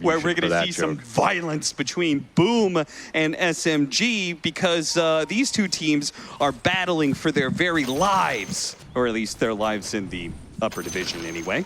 where we're going to see some violence between Boom and SMG because these two teams are battling for their very lives, or at least their lives in the upper division anyway.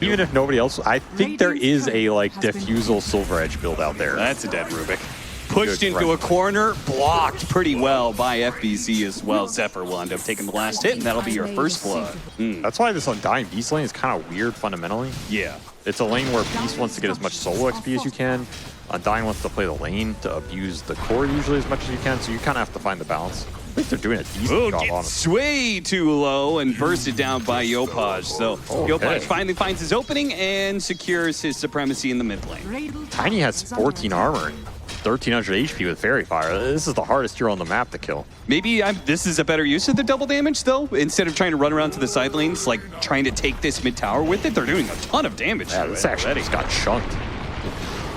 Even if nobody else, I think there is a like Diffusal Silver Edge build out there. That's a dead Rubik. Pushed into a corner, blocked pretty well by FBC as well. Xepher will end up taking the last hit, and that'll be your first blood. That's why this Undying Beast lane is kind of weird fundamentally. Yeah. It's a lane where Beast wants to get as much solo XP as you can. Undying wants to play the lane to abuse the core usually as much as you can, so you kind of have to find the balance. I think they're doing a decent job on it. Way too low and bursted down by Yopaj. So Yopaj finally finds his opening and secures his supremacy in the mid lane. Tiny has 14 armor and 1300 HP with Fairy Fire. This is the hardest hero on the map to kill. Maybe this is a better use of the double damage though. Instead of trying to run around to the side lanes, like trying to take this mid tower with it, they're doing a ton of damage. Yeah, this actually just got chunked.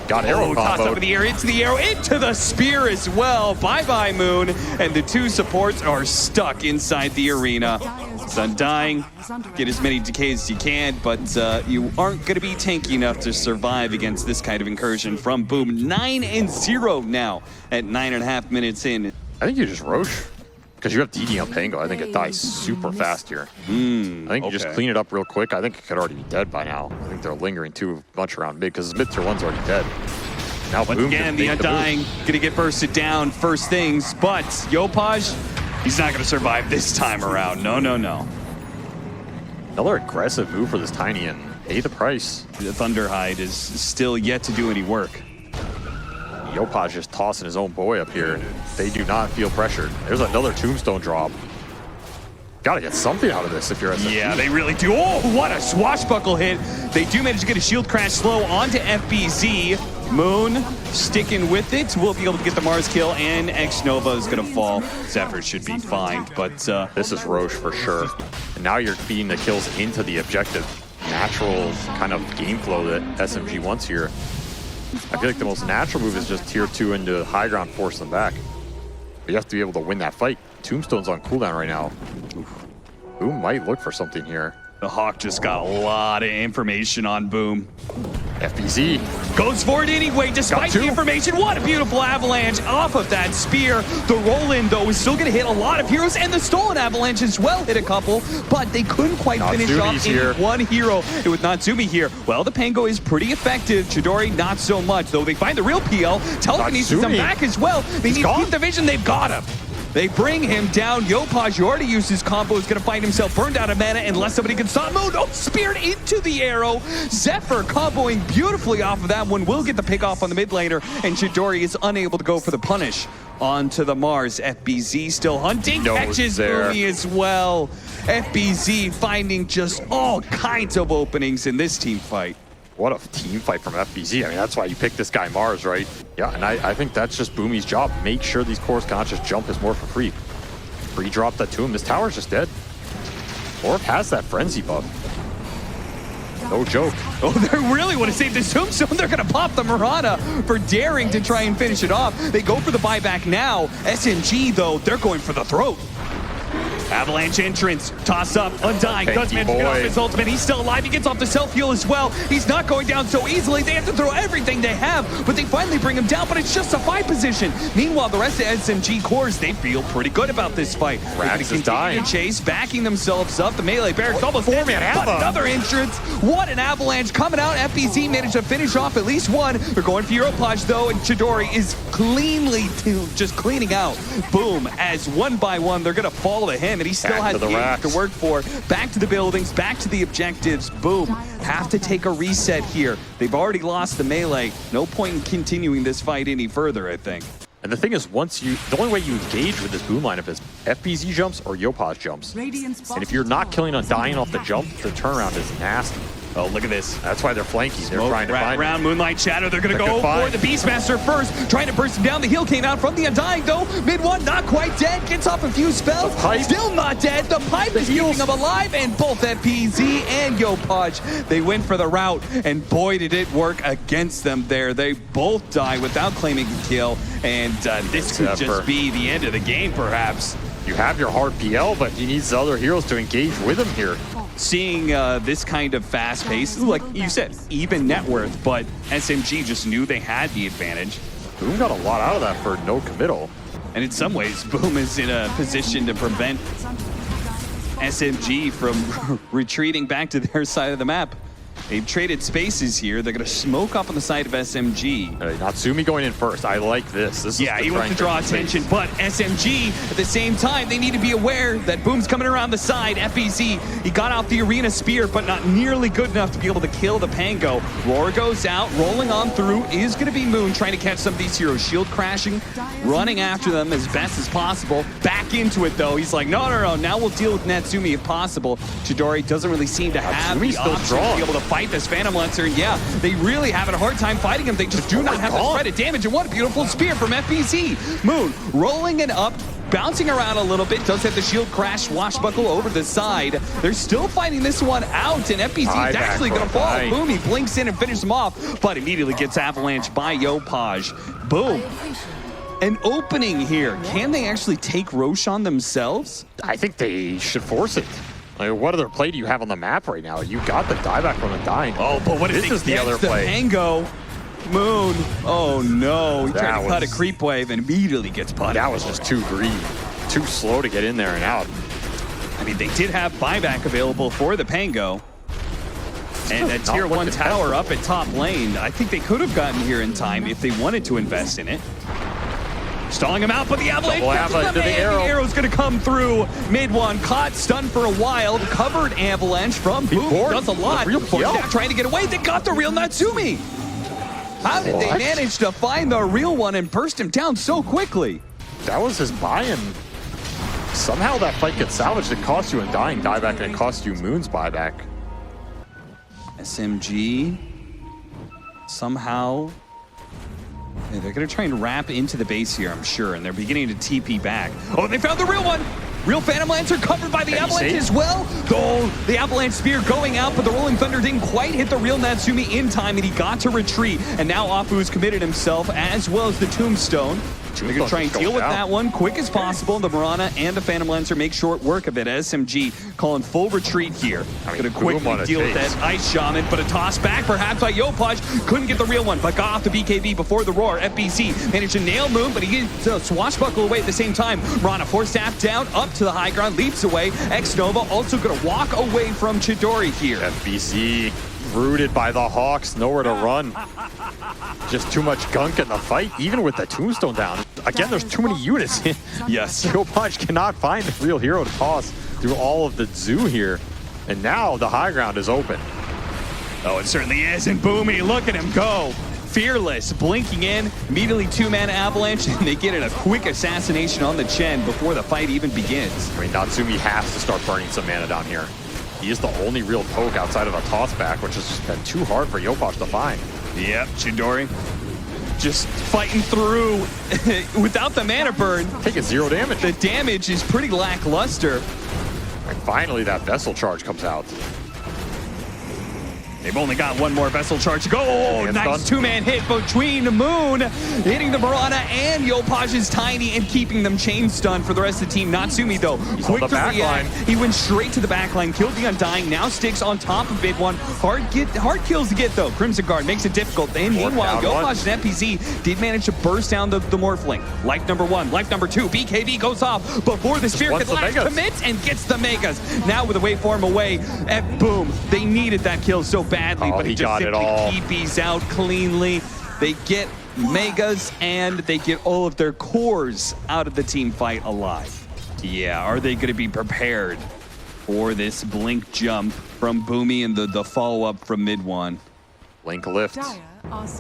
Got arrow toss combo. Over the air, into the arrow, into the spear as well. Bye-bye, Moon. And the two supports are stuck inside the arena. It's Undying. Get as many decays as you can, but you aren't going to be tanky enough to survive against this kind of incursion from Boom. 9-0 now at 9.5 minutes in. I think you just Roche. Because you have DD on Pango, I think it dies super fast here. I think you just clean it up real quick. I think it could already be dead by now. I think they're lingering too much around mid because mid tier 1's already dead. Now once again, the Undying gonna get bursted down first things, but Yopaj, he's not gonna survive this time around. No, no, no. Another aggressive move for this Tiny and pay the price. The Thunderhide is still yet to do any work. Yopaj just tossing his own boy up here. They do not feel pressured. There's another tombstone drop. Gotta get something out of this if you're SMG. Yeah, they really do. Oh, what a swashbuckle hit. They do manage to get a shield crash slow onto FBZ. Moon sticking with it. We'll be able to get the Mars kill, and xNova is going to fall. Xepher should be fine, but... this is Roche for sure. And now you're feeding the kills into the objective. Natural kind of game flow that SMG wants here. I feel like the most natural move is just tier 2 into high ground, force them back. But you have to be able to win that fight. Tombstone's on cooldown right now. Boom might look for something here. The Hawk just got a lot of information on Boom. FBZ goes for it anyway, despite the information. What a beautiful avalanche off of that spear. The roll-in, though, is still going to hit a lot of heroes, and the stolen avalanche as well hit a couple, but they couldn't quite finish off any one hero. And with Natsumi here, well, the Pango is pretty effective. Chidori, not so much, though. They find the real PL. Telekinesis him back as well. They need to keep the vision. They've got him. They bring him down. Yopaj, who already used his combo, is going to find himself burned out of mana unless somebody can stop. Oh, speared into the arrow. Xepher comboing beautifully off of that one. Will get the pick off on the mid laner, and Chidori is unable to go for the punish onto the Mars. FBZ still hunting, catches Boomy as well. FBZ finding just all kinds of openings in this team fight. What a team fight from FBZ. I mean, that's why you pick this guy Mars, right? Yeah, and I think that's just Boomy's job. Make sure these cores cannot just jump his more for free. Free drop that to him. This tower's just dead. Orb has that frenzy buff. No joke. Oh, they really want to save this tombstone. They're going to pop the Murata for daring to try and finish it off. They go for the buyback now. SMG, though, they're going for the throat. Avalanche entrance, toss up, Undying, does manage to get off his ultimate. He's still alive, he gets off the self-heal as well. He's not going down so easily. They have to throw everything they have, but they finally bring him down, but it's just a fight position. Meanwhile, the rest of SMG cores, they feel pretty good about this fight. Rax is dying. Chase, backing themselves up. The melee barracks almost dead, but another entrance. What an avalanche coming out. FBZ managed to finish off at least one. They're going for Yopaj though, and Chidori is cleanly just cleaning out Boom as one by one they're going to fall to him. And he still has games to work for. Back to the buildings, back to the objectives. Boom. Have to take a reset here. They've already lost the melee. No point in continuing this fight any further, I think. And the thing is, the only way you engage with this Boom lineup is FBZ jumps or Yopaj jumps. And if you're not killing Undying off the jump, the turnaround is nasty. Oh, look at this. That's why they're flanking. They're trying to find around Moonlight Shadow. They're going to go for the Beastmaster first. Trying to burst him down. The heal came out from the Undying, though. MidOne not quite dead. Gets off a few spells. Still not dead. The pipe is keeping him alive. And both FPZ and Yopaj, they went for the route. And boy, did it work against them there. They both die without claiming a kill. And this could just be the end of the game, perhaps. You have your hard PL, but he needs the other heroes to engage with him here. seeing this kind of fast pace, like you said, even net worth, but SMG just knew they had the advantage. Boom got a lot out of that for no committal. And in some ways, Boom is in a position to prevent SMG from retreating back to their side of the map. They've traded spaces here. They're going to smoke up on the side of SMG. Natsumi going in first. I like this. Yeah, he wants to draw attention, but SMG, at the same time, they need to be aware that Boom's coming around the side. FBZ, he got off the arena spear, but not nearly good enough to be able to kill the Pango. Roar goes out, rolling on through is going to be Moon, trying to catch some of these heroes. Shield crashing, running after them as best as possible. Back into it, though. He's like, no, now we'll deal with Natsumi if possible. Chidori doesn't really seem to have the option to be able to fight this Phantom Lancer, and yeah, they really having a hard time fighting him. They just do not have the spread of damage, and what a beautiful spear from FBZ. Moon rolling it up, bouncing around a little bit, does have the shield crash, swashbuckle over the side. They're still fighting this one out, and FBZ is actually going to fall. Boomy blinks in and finishes him off, but immediately gets avalanched by Yopaj. Boom. An opening here. Can they actually take Roshan themselves? I think they should force it. Like, what other play do you have on the map right now? You got the dieback from the dying. Oh, but what if this is the other play? Pango, Moon. Oh no, he tried to cut a creep wave and immediately gets putted. That was just too greedy, too slow to get in there and out. I mean, they did have buyback available for the Pango. And a tier 1 tower up at top lane. I think they could have gotten here in time if they wanted to invest in it. Stalling him out, but the avalanche, the arrow's gonna come through. MidOne caught, stunned for a while. Covered avalanche from Boom. Does a lot. Now trying to get away. They got the real Natsumi. How did they manage to find the real one and burst him down so quickly? That was his buy-in. Somehow that fight gets salvaged. It cost you a dying dieback, and it cost you Moon's buyback. SMG somehow. They're going to try and wrap into the base here, I'm sure, and they're beginning to TP back. Oh, they found the real one! Real Phantom Lancer covered by the Avalanche as well. Oh, the Avalanche Spear going out, but the Rolling Thunder didn't quite hit the real Natsumi in time, and he got to retreat. And now Afu's committed himself, as well as the Tombstone. They're going to try and deal with that one quick as possible. The Mirana and the Phantom Lancer make short work of it. SMG calling full retreat here. Going to quickly deal with that Ice Shaman, but a toss back perhaps by Yopaj. Couldn't get the real one, but got off the BKB before the roar. FBC managed to nail Moon, but he gets a swashbuckle away at the same time. Mirana force staff down, up to the high ground, leaps away. xNova also going to walk away from Chidori here. FBC rooted by the Hawks, nowhere to run. Just too much gunk in the fight, even with the Tombstone down. Again, there's too many units. Yes. Yopaj cannot find the real hero to toss through all of the zoo here. And now the high ground is open. Oh, it certainly is. And Boomy, look at him go. Fearless, blinking in, immediately 2-mana avalanche, and they get in a quick assassination on the Chen before the fight even begins. I mean, Natsumi has to start burning some mana down here. He is the only real poke outside of a tossback, which has just been too hard for Yopaj to find. Yep, Chidori just fighting through without the mana burn. Taking 0 damage. The damage is pretty lackluster. And finally, that vessel charge comes out. They've only got one more vessel charge to go. Oh, nice 2-man hit between Moon, hitting the Mirana and Yopaj's Tiny and keeping them chain stunned for the rest of the team. Natsumi, though, quick to react. He went straight to the backline, killed the Undying, now sticks on top of MidOne. Hard kills to get, though. Crimson Guard makes it difficult. And meanwhile, Yopaj and FPZ did manage to burst down the Morphling. Life number 1, life number 2. BKB goes off before the Spear can last, commits and gets the Megas. Now with a waveform away, and boom, they needed that kill so badly, but he just simply TPs out cleanly. They get Megas and they get all of their cores out of the team fight alive. Yeah, are they going to be prepared for this blink jump from Boomy and the follow-up from MidOne? Blink lift.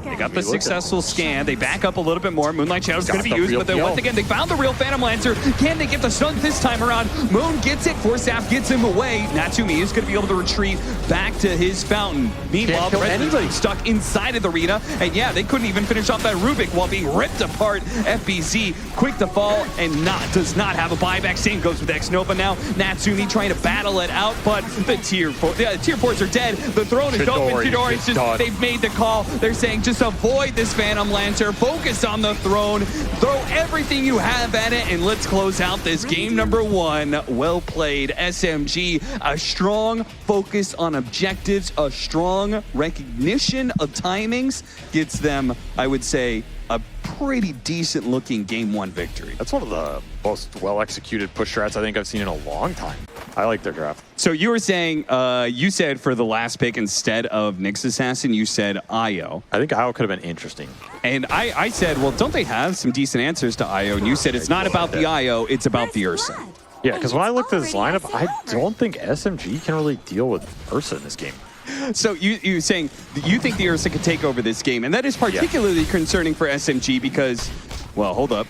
They got the successful scan. They back up a little bit more. Moonlight Shadow's going to be used, but then once again, they found the real Phantom Lancer. Can they get the stun this time around? Moon gets it. Force Staff gets him away. Natsumi is going to be able to retreat back to his fountain. Meanwhile, the Red stuck inside of the arena. And yeah, they couldn't even finish off that Rubik while being ripped apart. FBZ quick to fall and does not have a buyback. Same goes with xNova now. Natsumi trying to battle it out, but the tier 4s are dead. The throne is open. Chidori's just, they've made the call. They're They're saying just avoid this Phantom Lancer, focus on the throne, throw everything you have at it, and let's close out this game number 1. Well played, SMG. A strong focus on objectives, a strong recognition of timings gets them, I would say, a pretty decent looking game 1 victory. That's one of the most well-executed push strats I think I've seen in a long time. I like their draft. So you were saying, you said for the last pick, instead of Nyx Assassin, you said Io. I think Io could have been interesting. And I said, well, don't they have some decent answers to Io? And you said it's not about the Io, it's about the Ursa. Yeah, because when I looked at this lineup, I don't think SMG can really deal with Ursa in this game. So you're saying you think the Ursa could take over this game, and that is particularly concerning for SMG because, well, hold up.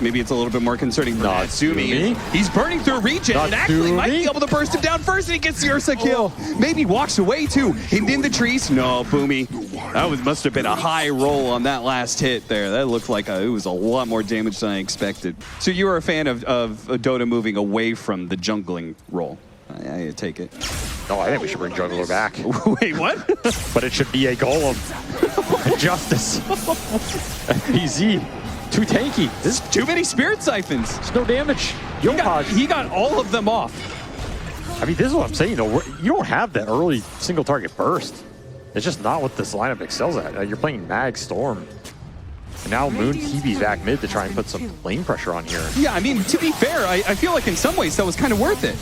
Maybe it's a little bit more concerning for Natsumi. He's burning through regen and actually might be able to burst him down first, and he gets the Ursa kill. Maybe walks away too. Hidden in the trees. No, Boomy. That must have been a high roll on that last hit there. That looked like it was a lot more damage than I expected. So you were a fan of Dota moving away from the jungling role. I take it. No, I think we should bring Jungler back. Wait, what? But it should be a golem. Justice. FPZ. Too tanky. This is too many Spirit Siphons. There's no damage. He got all of them off. I mean, this is what I'm saying, though. You don't have that early single target burst. It's just not what this lineup excels at. You're playing Mag Storm. And now Moon TV's back mid to try and put some lane pressure on here. Yeah, I mean, to be fair, I feel like in some ways that was kind of worth it.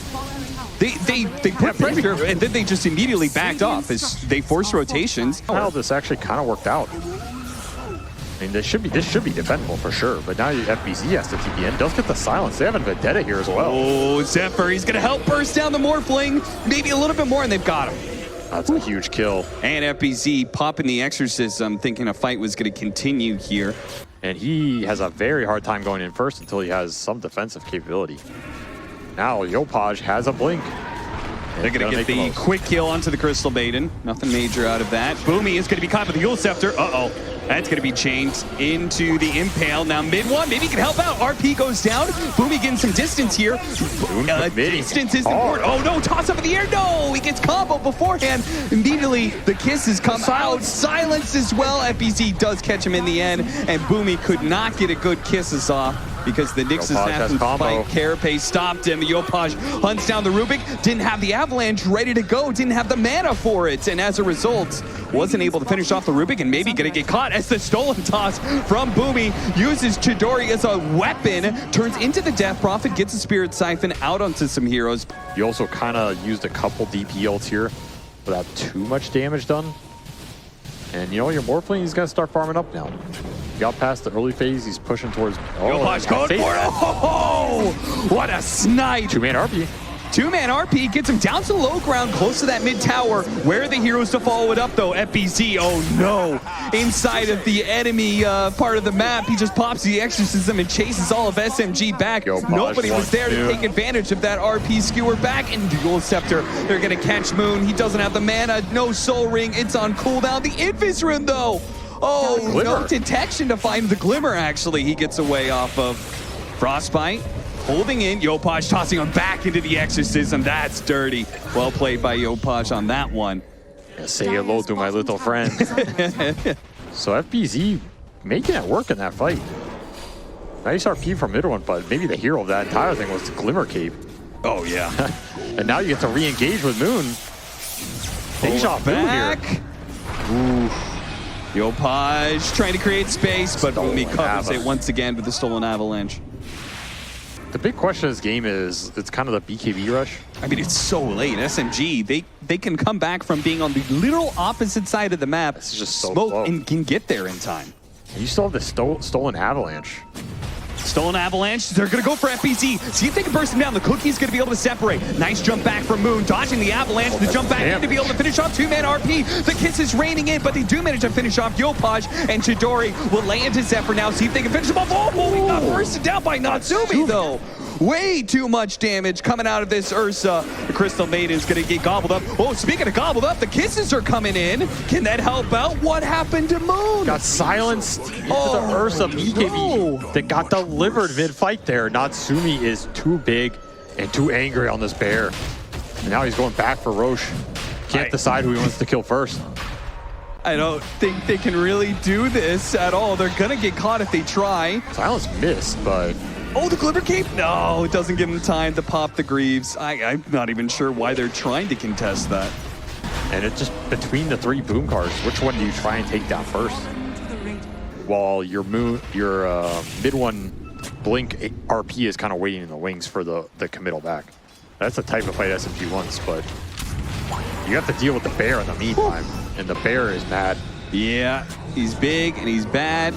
They put pressure, and then they just immediately backed off as they forced rotations. How this actually kind of worked out. I mean, this should be defendable for sure, but now FBZ has to TP in. Does get the silence. They have a Vendetta here as well. Oh, Xepher, he's going to help burst down the Morphling. Maybe a little bit more, and they've got him. That's a huge kill. And FBZ popping the Exorcism, thinking a fight was going to continue here. And he has a very hard time going in first until he has some defensive capability. Now Yopaj has a blink. They're going to get the quick kill onto the Crystal Maiden. Nothing major out of that. Boomy is going to be caught with the Yule Scepter. Uh-oh. That's going to be changed into the Impale. Now MidOne, maybe he can help out. RP goes down. Boomy getting some distance here. Distance is important. Oh no, toss up in the air. No, he gets combo beforehand. Immediately, the kisses come out. Silence as well. FBZ does catch him in the end. And Boomy could not get a good kisses off because the Nyx Assassin spike Carapace stopped him. Yopaj hunts down the Rubik. Didn't have the Avalanche ready to go. Didn't have the mana for it. And as a result, wasn't able to finish off the Rubik and maybe going to get caught as the stolen toss from Boomy uses Chidori as a weapon, turns into the Death Prophet, gets a Spirit Siphon out onto some heroes. You also kind of used a couple DP ults here without too much damage done. And you know, your Morphling, he's going to start farming up now. He got past the early phase, he's pushing towards... Yopaj going for it! Oh, what a snipe! Two-man RP. Two-man RP gets him down to the low ground, close to that mid-tower. Where are the heroes to follow it up, though? FBZ, oh no. Inside of the enemy part of the map, he just pops the Exorcism and chases all of SMG back. Nobody was there to take advantage of that RP skewer back. And Dual Scepter, they're going to catch Moon. He doesn't have the mana, no Soul Ring. It's on cooldown. The Infus Rune, though. Oh, no detection to find the Glimmer, actually. He gets away off of Frostbite. Holding in, Yopaj tossing him back into the Exorcism. That's dirty. Well played by Yopaj on that one. Say hello to my little friend. So FBZ making it work in that fight. Nice RP from MidOne, but maybe the hero of that entire thing was the Glimmer Cape. Oh, yeah. And now you get to re-engage with Moon. Deja back. Ooh. Yopaj trying to create space, but Boomy covers it once again with the Stolen Avalanche. The big question of this game is, it's kind of the BKB rush. I mean, it's so late. SMG, they can come back from being on the literal opposite side of the map, it's just so smoke, slow. and can get there in time. And you still have the Stolen Avalanche. Stolen Avalanche, they're going to go for FBZ. See if they can burst him down. The Cookie's going to be able to separate. Nice jump back from Moon, dodging the Avalanche. The jump back in to be able to finish off two-man RP. The kiss is raining in, but they do manage to finish off Yopaj, and Chidori will lay into Xepher now. See if they can finish him off. Oh, he got bursted down by Natsumi, though. Way too much damage coming out of this Ursa. The Crystal Maiden is going to get gobbled up. Oh, speaking of gobbled up, the kisses are coming in. Can that help out? What happened to Moon? Got silenced into the Ursa BKB that got delivered mid-fight there. Natsumi is too big and too angry on this bear. And now he's going back for Roche. Can't decide who he wants to kill first. I don't think they can really do this at all. They're gonna get caught if they try. Silence missed, but... Oh, the Glimmer Cape? No, it doesn't give them time to pop the Greaves. I'm not even sure why they're trying to contest that. And it's just between the 3 boom cards, which one do you try and take down first? While your MidOne Blink RP is kind of waiting in the wings for the committal back. That's the type of fight SMG wants, but you have to deal with the bear in the meantime, and the bear is mad. Yeah, he's big and he's bad.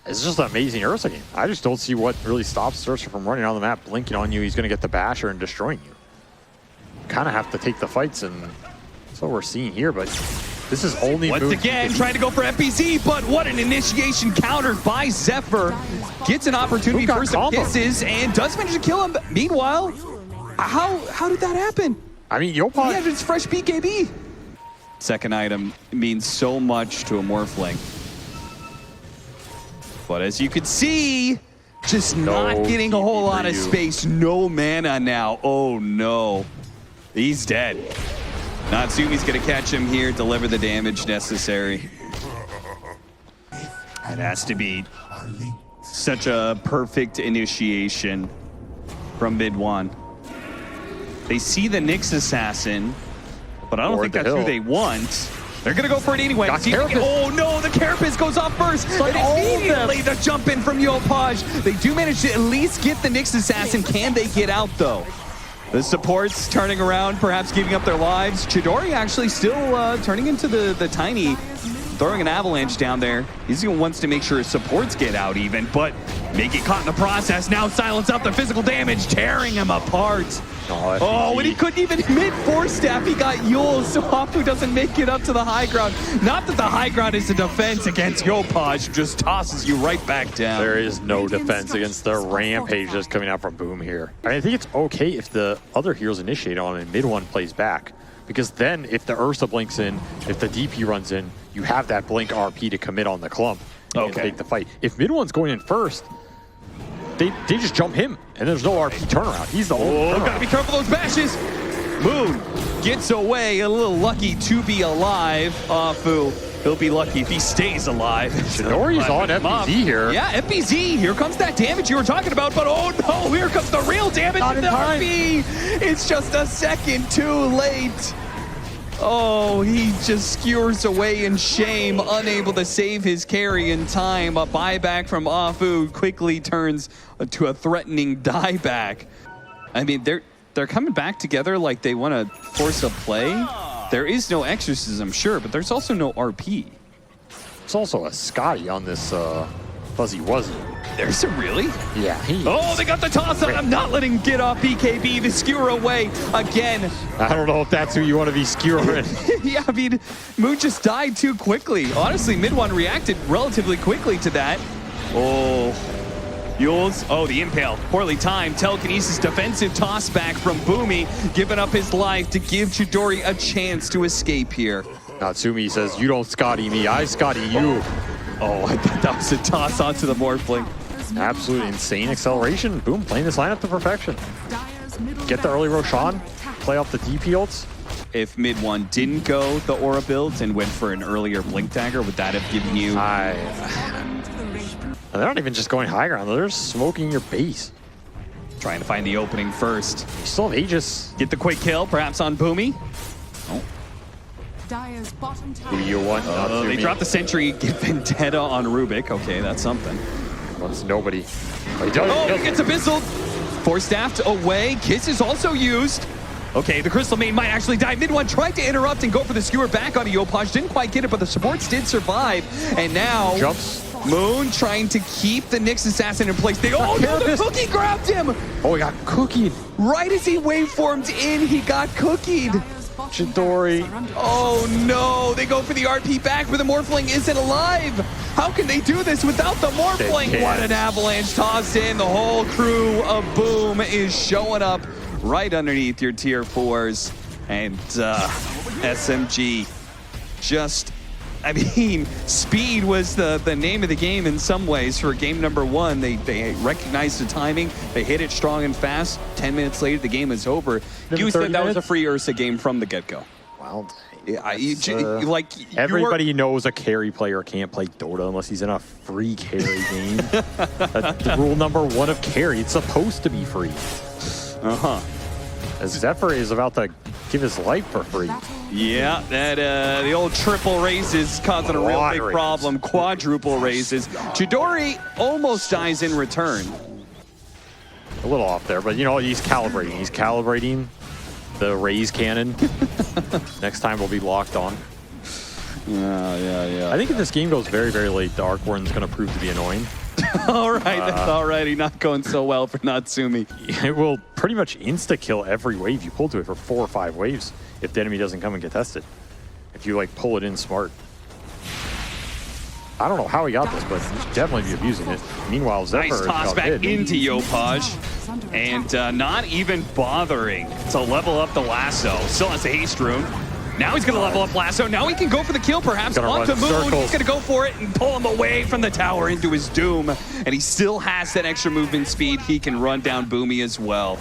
It's just an amazing Ursa game. I just don't see what really stops Ursa from running on the map, blinking on you. He's going to get the basher and destroying you. Kind of have to take the fights, and that's what we're seeing here, but this is only once again trying to go for FPC, but what an initiation countered by Xepher. Gets an opportunity for some kisses and does manage to kill him. Meanwhile, how did that happen? I mean, Yopaj. Yeah, it's fresh BKB. Second item means so much to a Morphling. But as you can see, just not getting a whole lot of space. No mana now. Oh no. He's dead. Natsumi's gonna catch him here, deliver the damage necessary. It has to be such a perfect initiation from MidOne. They see the Nyx Assassin, but I don't think that's who they want. They're gonna go for it anyway. Oh no, the Carapace goes off first. And immediately the jump in from Yopaj. They do manage to at least get the Nyx Assassin. Can they get out though? The supports turning around, perhaps giving up their lives. Chidori actually still turning into the tiny, throwing an avalanche down there. He's gonna wants to make sure his supports get out even, but may get caught in the process. Now silence up the physical damage, tearing him apart. Oh, and he couldn't even mid-force staff. He got Yule, so Hafu doesn't make it up to the high ground. Not that the high ground is a defense against Yopaj, just tosses you right back down. There is no defense against the rampage that's coming out from Boom here. I think it's okay if the other heroes initiate on and MidOne plays back. Because then if the Ursa blinks in, if the DP runs in, you have that blink RP to commit on the clump and take the fight. If MidOne's going in first, they just jump him, and there's no RP turnaround. He's the only gotta be careful those bashes. Moon gets away, a little lucky to be alive. Afu, he'll be lucky if he stays alive. Chidori's on FPZ here. Yeah, FPZ, here comes that damage you were talking about, but oh no, here comes the real damage with the RP. It's just a second too late. Oh, he just skewers away in shame, unable to save his carry in time. A buyback from Afu quickly turns to a threatening dieback. I mean, they're coming back together like they want to force a play. There is no exorcism, sure, but there's also no RP. There's also a Scotty on this Fuzzy Wuzzy. There's a really? Yeah. Oh, they got the toss up. I'm not letting him get off BKB. The skewer away again. I don't know if that's who you want to be skewering. Yeah, I mean, Moon just died too quickly. Honestly, MidOne reacted relatively quickly to that. Oh, Yules. Oh, the impale. Poorly timed. Telekinesis defensive toss back from Boomy, giving up his life to give Chidori a chance to escape here. Natsumi says, you don't Scotty me, I Scotty you. Oh, I thought that was a toss onto the Morphling. Absolutely insane acceleration. Boom, playing this lineup to perfection. Get the early Roshan, play off the DP ults. If MidOne didn't go the Aura build and went for an earlier Blink Dagger, would that have given you... They're not even just going high ground, they're smoking your base. Trying to find the opening first. You still have Aegis. Get the quick kill, perhaps on Boomy. Oh. Who you want? They dropped the sentry, get Vendetta on Rubik. Okay, that's something. Wants nobody. He gets Abyssal. Force staffed away. Kiss is also used. Okay, the Crystal Main might actually die. MidOne tried to interrupt and go for the skewer back onto Yopaj. Didn't quite get it, but the supports did survive. And now Moon trying to keep the Nyx Assassin in place. Oh no, the cookie grabbed him! Oh, he got cookied. Right as he waveformed in, he got cookied. Chidori. Oh no, they go for the RP back, but the Morphling isn't alive. How can they do this without the Morphling? What an avalanche toss in. The whole crew of Boom is showing up right underneath your tier 4s. And SMG just, I mean, speed was the name of the game in some ways for game number 1. They recognized the timing, they hit it strong and fast. 10 minutes later, the game is over. You said that was a free Ursa game from the get-go. Well, Everybody knows a carry player can't play Dota unless he's in a free carry game. That's rule number 1 of carry. It's supposed to be free. As Xepher is about to give his life for free. Yeah, that the old triple raises causing a real big problem. Quadruple raises. Chidori almost dies in return. A little off there, but you know, he's calibrating. He's calibrating the raise cannon. Next time we'll be locked on. Yeah. I think if this game goes very, very late, the Arc Warden's going to prove to be annoying. All right, that's already not going so well for Natsumi. It will pretty much insta-kill every wave you pull to it for 4 or 5 waves if the enemy doesn't come and get tested. If you like pull it in smart. I don't know how he got this, but he should definitely be abusing it. Meanwhile, Xepher nice toss back into Yopaj, and not even bothering to level up the lasso. Still has a haste rune. Now he's going to level up lasso. Now he can go for the kill, perhaps. Onto Moon. He's going to go for it and pull him away from the tower into his doom. And he still has that extra movement speed. He can run down Boomy as well.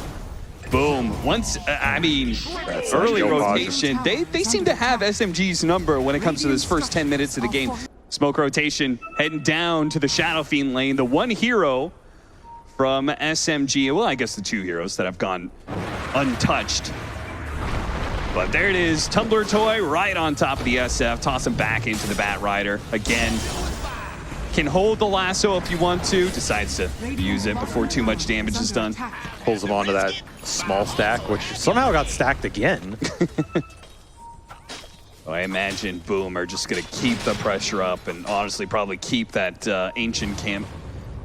Boom. Once, early rotation. They seem to have SMG's number when it comes to this first 10 minutes of the game. Smoke rotation heading down to the Shadow Fiend lane. The one hero from SMG. Well, I guess the 2 heroes that have gone untouched. But there it is, Tumbler Toy right on top of the SF. Toss him back into the Bat Rider. Again, can hold the lasso if you want to. Decides to use it before too much damage is done. Pulls him onto that small stack, which somehow got stacked again. I imagine Boom are just going to keep the pressure up and honestly probably keep that ancient camp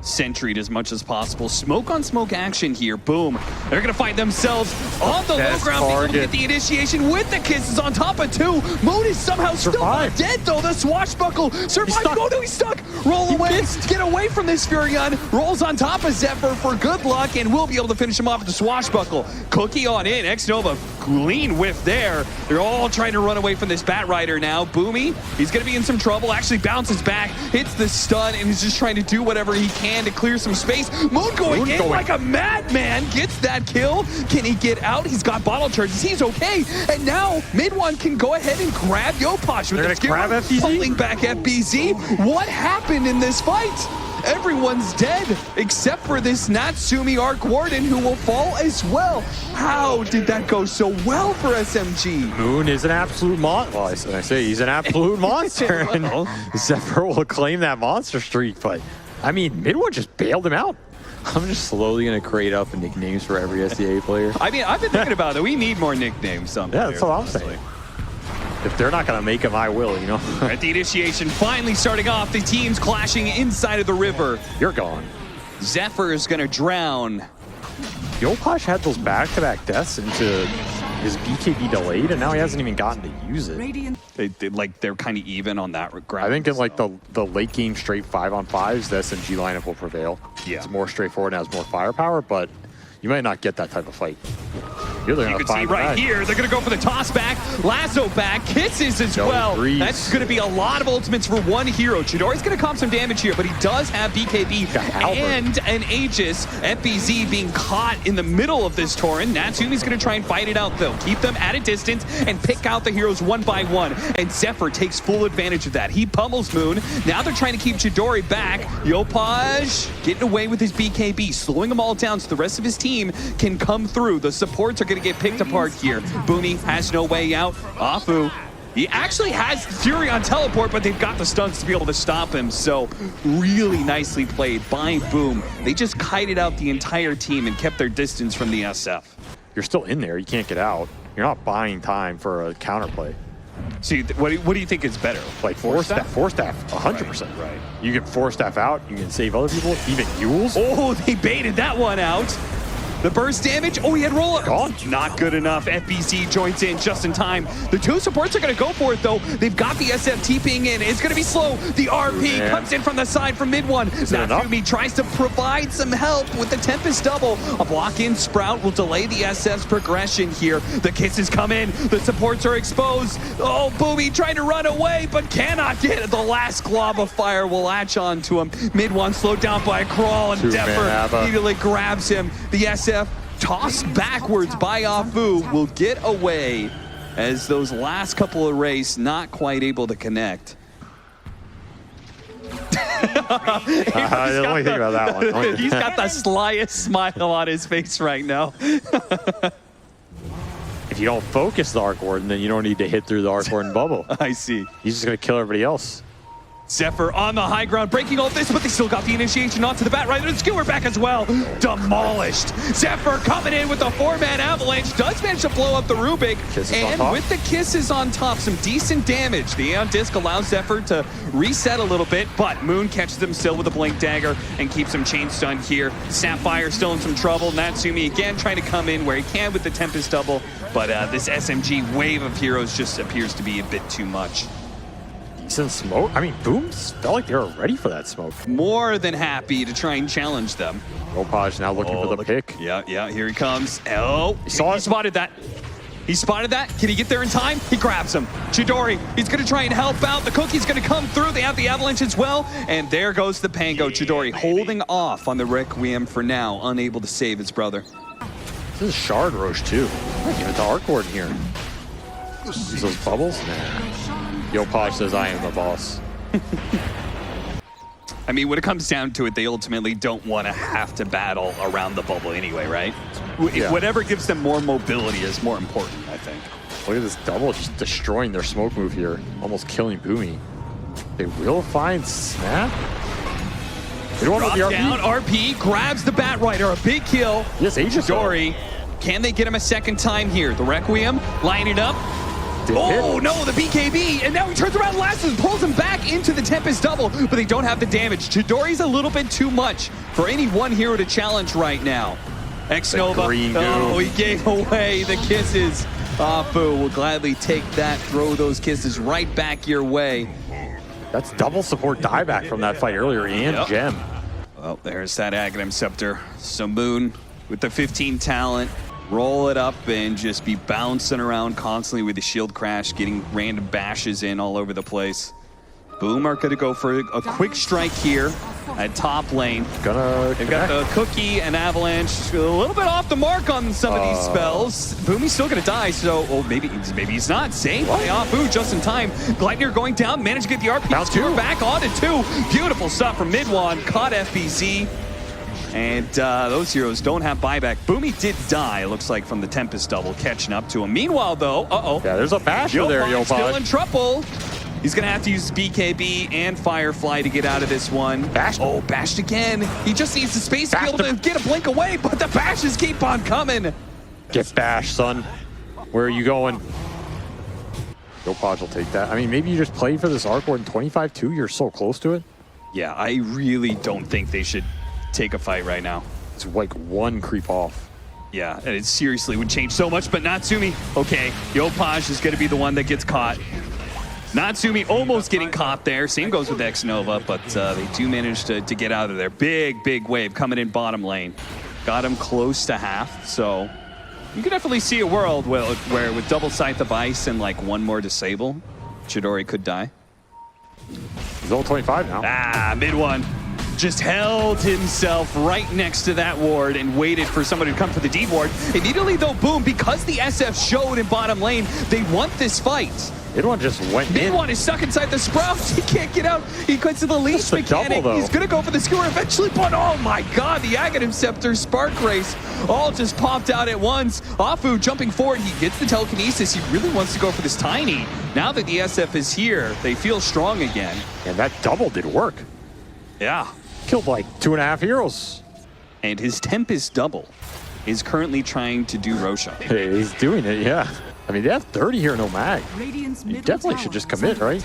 centried as much as possible. Smoke on smoke action here. Boom. They're going to find themselves on the low ground. Able to get the initiation with the kisses on top of 2. Moon is somehow still not dead, though. The swashbuckle survives. Oh, no, he's stuck. Roll away. Get away from this Furion. Rolls on top of Xepher for good luck, and we'll be able to finish him off with the swashbuckle. Cookie on in. xNova, clean whiff there. They're all trying to run away from this Bat Rider now. Boomy, he's going to be in some trouble. Actually bounces back, hits the stun, and is just trying to do whatever he can to clear some space. Moon going in like a madman, gets that kill. Can he get out? He's got bottle charges. He's okay. And now MidOne can go ahead and grab Yopaj with the skipper, pulling back FBZ. What happened in this fight? Everyone's dead except for this Natsumi Arc Warden, who will fall as well. How did that go so well for SMG? Moon is an absolute monster. Well, I say he's an absolute monster. And Xepher will claim that monster streak, but I mean, MidOne just bailed him out. I'm just slowly going to create up nicknames for every SEA player. I mean, I've been thinking about it. We need more nicknames. Yeah, that's what I'm saying. If they're not going to make them, I will, you know? At the initiation, finally starting off, the teams clashing inside of the river. You're gone. Xepher is going to drown. Yopaj had those back-to-back deaths into his BKB delayed, and now he hasn't even gotten to use it. They're kind of even on that ground. I think in like the late game straight 5-on-5s, the SMG lineup will prevail. Yeah. It's more straightforward and has more firepower, but you might not get that type of fight. You can see right here, they're going to go for the toss back, lasso back, kisses as well. That's going to be a lot of ultimates for one hero. Chidori's going to comp some damage here, but he does have BKB and an Aegis. FBZ being caught in the middle of this Torrent. Natsumi's going to try and fight it out, though. Keep them at a distance and pick out the heroes one by one. And Xepher takes full advantage of that. He pummels Moon. Now they're trying to keep Chidori back. Yopaj getting away with his BKB, slowing them all down so the rest of his team can come through. The supports are going to get picked apart here. Boomy has no way out. Afu, he actually has Fury on teleport, but they've got the stunts to be able to stop him. So really nicely played by Boom. They just kited out the entire team and kept their distance from the SF. You're still in there. You can't get out. You're not buying time for a counterplay. See, what do you think is better? Like force staff, 100%. Right. You can force staff out. You can save other people. Even Yules. Oh, they baited that one out. The burst damage, oh, he had roll up. Gone. Not good enough. FBC joins in just in time. The 2 supports are going to go for it, though. They've got the SF TPing in. It's going to be slow. The RP comes in from the side from MidOne. Natsumi tries to provide some help with the Tempest double. A block-in Sprout will delay the SF's progression here. The kisses come in. The supports are exposed. Oh, Boomy trying to run away, but cannot get it. The last glob of fire will latch on to him. MidOne slowed down by a crawl, and Xepher immediately grabs him. The SF tossed backwards by Afu will get away as those last couple of rays not quite able to connect. I don't think about that one. He's got the slyest smile on his face right now. If you don't focus the Arc Warden, then you don't need to hit through the Arc Warden bubble. I see. He's just going to kill everybody else. Xepher on the high ground, breaking all this, but they still got the initiation onto the bat right, and Skewer back as well. Demolished. Xepher coming in with a 4-man avalanche, does manage to blow up the Rubik, and with the kisses on top, some decent damage. The Aeon Disc allows Xepher to reset a little bit, but Moon catches him still with a Blink Dagger and keeps him chain stunned here. Sapphire still in some trouble. Natsumi again trying to come in where he can with the Tempest double, but this SMG wave of heroes just appears to be a bit too much. Decent smoke. I mean, Boom felt like they were ready for that smoke. More than happy to try and challenge them. Yopaj now looking for the pick. Yeah, here he comes. Oh, he spotted that. He spotted that. Can he get there in time? He grabs him. Chidori, he's going to try and help out. The Cookie's going to come through. They have the Avalanche as well. And there goes the Pango. Chidori holding off on the Requiem for now, unable to save his brother. This is Shard Roche, too. Give it to Arc Warden here. Use those bubbles? Nah. Yopaj says, I am the boss. I mean, when it comes down to it, they ultimately don't want to have to battle around the bubble anyway, right? Yeah. Whatever gives them more mobility is more important, I think. Look at this double just destroying their smoke move here. Almost killing Boomy. They will find Snap. They don't want the RP. Down, RP grabs the Batrider, a big kill. Yes, Aegis Dory. Can they get him a second time here? The Requiem lining up. Oh no, the BKB, and now he turns around last and pulls him back into the Tempest double, but they don't have the damage. Chidori's a little bit too much for any one hero to challenge right now. xNova, oh, he gave away the kisses. Afu will gladly take that, throw those kisses right back your way. That's double support dieback from that fight earlier, and Gem. Well, there's that Aghanim Scepter. So Moon with the 15 talent. Roll it up and just be bouncing around constantly with the shield crash, getting random bashes in all over the place. Boom are going to go for a quick strike here at top lane. They've got the Cookie and Avalanche a little bit off the mark on some of these spells. Boomy's still going to die, so maybe he's not. Saved by Afu just in time. Gleitner going down, managed to get the RP. Skewer back onto 2. Beautiful stuff from MidOne. Caught FBZ. And those heroes don't have buyback. Boomy did die, it looks like, from the Tempest double, catching up to him. Meanwhile, though, yeah, there's a basher there, Yopaj. Still in trouble. He's going to have to use BKB and Firefly to get out of this one. Bashed. Oh, bashed again. He just needs the space to be able to get a blink away, but the bashes keep on coming. Get bashed, son. Where are you going? Yopaj will take that. I mean, maybe you just play for this Arc Warden 25-2. You're so close to it. Yeah, I really don't think they should take a fight right now. It's like one creep off. Yeah, and it seriously would change so much, but Natsumi, okay, Yopaj is going to be the one that gets caught. Natsumi almost getting caught there. Same goes with xNova, but they do manage to get out of there. Big wave coming in bottom lane. Got him close to half, so you can definitely see a world where with double Scythe of Ice and like one more disable, Chidori could die. He's all 25 now. MidOne just held himself right next to that ward and waited for somebody to come for the D ward. Immediately though, Boom, because the SF showed in bottom lane, they want this fight. MidOne just went in. MidOne is stuck inside the Sprouts. He can't get out. He cuts to the leash mechanic. He's going to go for the Skewer eventually, but oh my god, the Aghanim Scepter Spark Race all just popped out at once. Afu jumping forward. He gets the telekinesis. He really wants to go for this Tiny. Now that the SF is here, they feel strong again. And that double did work. Yeah. Killed like 2.5 heroes. And his Tempest double is currently trying to do Roshan. Hey, he's doing it, yeah. I mean, they have 30 here, no mag. You definitely should just commit, right?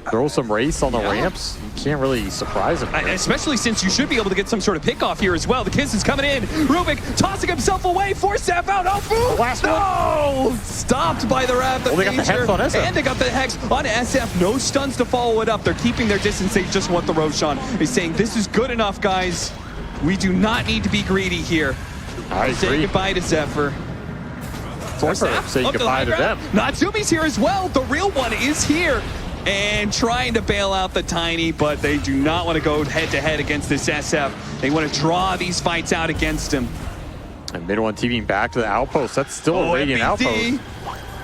Throw some race on the ramps. You can't really surprise him. Especially since you should be able to get some sort of pick off here as well. The kiss is coming in. Rubik tossing himself away. Force staff out. Oh, last one. Stopped by the Wrath of They got the Hex on SF. And they got the Hex on SF. No stuns to follow it up. They're keeping their distance. They just want the Roshan. He's saying, this is good enough, guys. We do not need to be greedy here. I agree. Say goodbye to Xepher. Say goodbye to them. Natsumi's here as well. The real one is here. And trying to bail out the Tiny, but they do not want to go head-to-head against this SF. They want to draw these fights out against him. And MidOne TVing back to the outpost. That's still a Radiant outpost.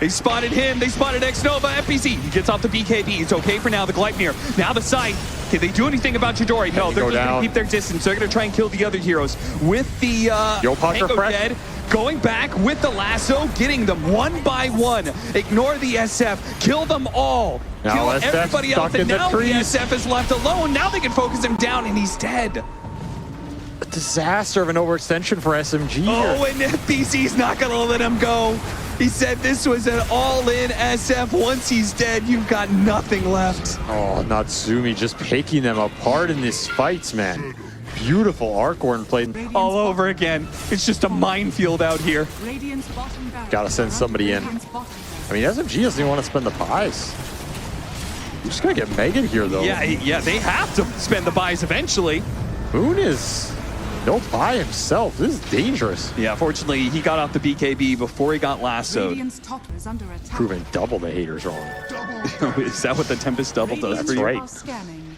They spotted him. They spotted xNova. FPC. He gets off the BKB. It's okay for now. The Gleipnir. Now the sight. Can they do anything about Chidori? No, they're just going to keep their distance. They're going to try and kill the other heroes. With the Yopaj dead, going back with the lasso, getting them one by one. Ignore the SF. Kill them all. Now Kill SF's everybody else. stuck in And the now the trees. SF is left alone. Now they can focus him down, and he's dead. A disaster of an overextension for SMG Oh, here. and FBC's not going to let him go. He said this was an all-in SF. Once he's dead, you've got nothing left. Oh, Natsumi just picking them apart in these fights, man. Beautiful Arcorn played. All over again. It's just a minefield out here. Gotta send somebody in. I mean, SMG doesn't even want to spend the buys. You're just gonna get Megan here, though. Yeah, they have to spend the buys eventually. Moon is no buy himself. This is dangerous. Yeah, fortunately, he got off the BKB before he got lassoed. Proving double the haters wrong. Is that what the Tempest double does That's for you? right.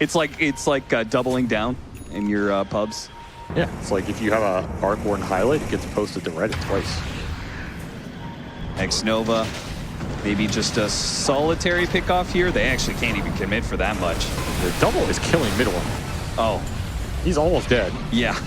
It's like doubling down in your pubs. Yeah, it's like if you have a Arcorn highlight, it gets posted to Reddit twice. xNova, maybe just a solitary pickoff here. They actually can't even commit for that much. The double is killing MidOne. Oh, He's almost dead. yeah.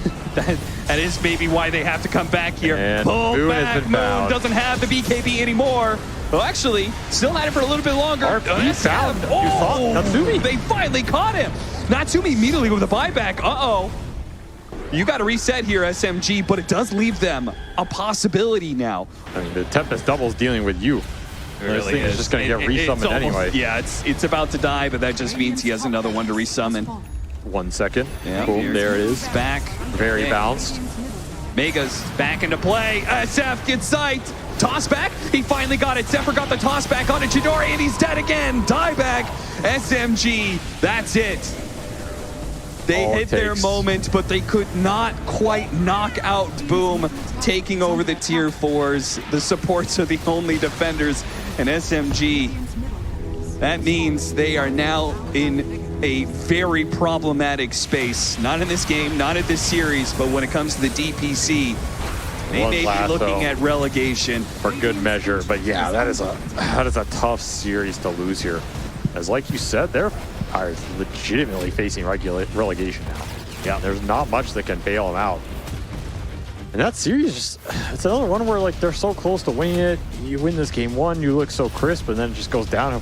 That is maybe why they have to come back here. And Pull Moon has back. been Moon found. doesn't have the BKB anymore. Well, actually, still had it for a little bit longer. He found. You thought Natsumi. They finally caught him. Natsumi immediately with a buyback. Uh-oh. You got to reset here, SMG, but it does leave them a possibility now. I mean, the Tempest double's dealing with you. This thing is just going to get resummoned anyway. Yeah, it's about to die, but that just means he has another one to resummon. 1 second. Yeah, Boom, there it is. Back. Very Okay. bounced. Mega's back into play. SF gets sight. Toss back. He finally got it. Xepher got the toss back onto Chidori, and he's dead again. Die back. SMG. That's it. They All it hit their takes. moment, but they could not quite knock out Boom, taking over the tier 4s. The supports are the only defenders, and SMG. That means they are now in a very problematic space. Not in this game, not in this series, but when it comes to the DPC, they One may be lasso. looking at relegation. For good measure, but yeah, that is a tough series to lose here. As like you said, they're legitimately facing relegation now. Yeah, there's not much that can bail them out. And that series, it's another one where like they're so close to winning it. You win this game 1, you look so crisp, and then it just goes down